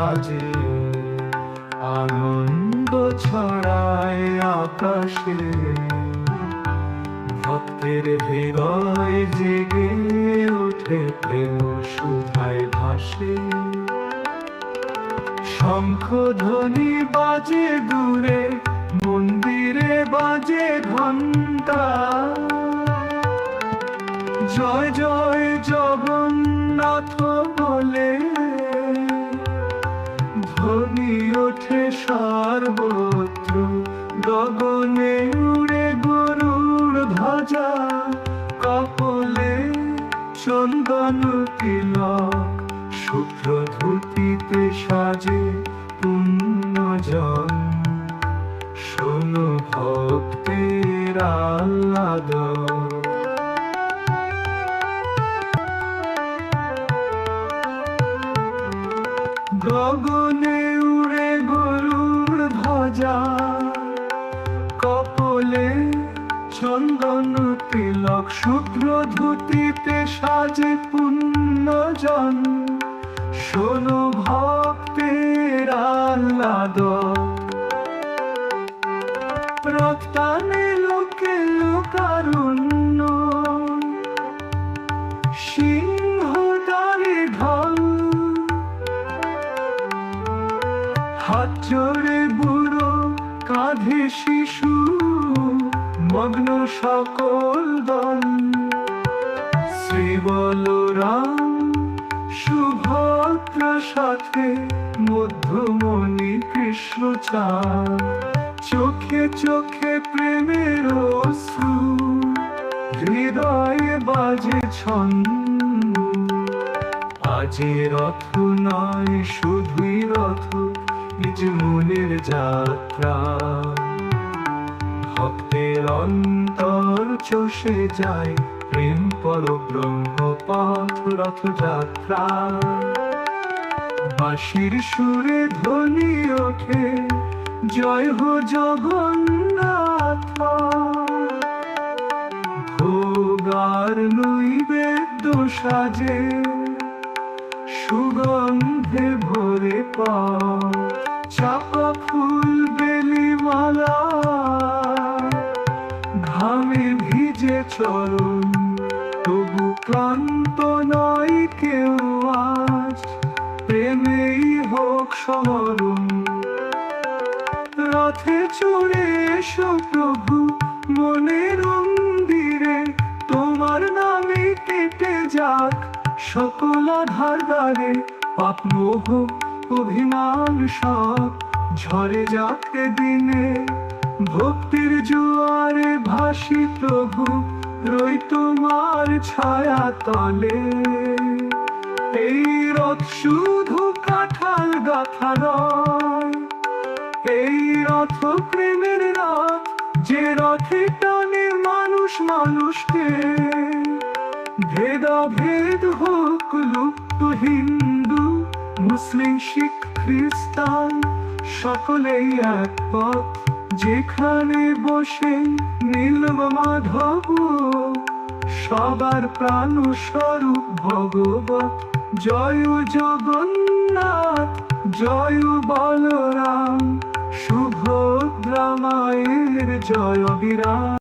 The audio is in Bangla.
বাজে, আনন্দ ছড়ায় আকাশে। ভক্তের হৃদয় জেগে ওঠে, প্রেম সুধায় ভাসে। শঙ্খধ্বনি বাজে দূরে, মন্দিরে বাজে ঘণ্টা। জয় জয় জগন্নাথ বলে ধ্বনি ওঠে সর্বত্র। গগনে উড়ে গরুর ধ্বজা, কপলে চন্দন তিলক। শুভ্র ধুতিতে সাজে পুণ্যজন, শোনো ভক্তের আহ্লাদন। গগনে উড়ে গরুর ধ্বজা, কপলে চন্দন তিলক। শুভ্র ধুতিতে সাজে পুণ্যজন, শোনো ভক্তের আহ্লাদন। রক্তানে লোকে লোকারণ্য, সিংহদ্বারে ঢল। হাত জোড়ে বুড়ো, কাঁধে শিশু, মগ্ন সকল দল। শ্রী বলরাম সুভদ্রা সাথে, মধ্যমণি কৃষ্ণ চাঁদ। চোখে চোখে প্রেমের অশ্রু, হৃদয়ে বাজে ছন্দ। আজে রথ নয় শুধুই রথ, নিজ মনের যাত্রা। ভক্তের অন্তর চষে যায়, প্রেম পরব্রহ্ম পথ রথযাত্রা। বাঁশির সুরে ধ্বনি ওঠে, জয় হো জগন্নাথ। ভোগ আর নৈবেদ্য সাজে, সুগন্ধে ভরে পাও। চাপা ফুল বেলি মালা, ঘামে ভিজে চরণ। তবু ক্লান্ত নয় কেউ আজ, প্রেমেই হোক স্মরণ। রথে চড়ে এসো প্রভু মনের মন্দিরে, তোমার নামে কেটে যাক সকল আধার দ্বারে। পাপ মোহ অভিমান সব ঝরে যাক দিনে, ভক্তির জোয়ারে ভাসি প্রভু রই তোমার ছায়া তলে। এই রথ শুধু কাঁঠাল গাথা নয়, এই রথ প্রেমের রথ, যে রথে টানে মানুষ মানুষকে। ভেদাভেদ হোক লুপ্ত, হিন্দু মুসলিম শিখ খ্রিস্টান সকলেই এক পথ। যেখানে বসে নীলম মাধব, সবার প্রাণ স্বরূপ ভগবত। জয় জগন্নাথ, জয় বলরাম, সুভদ্রা মায়ের জয় বিরাম।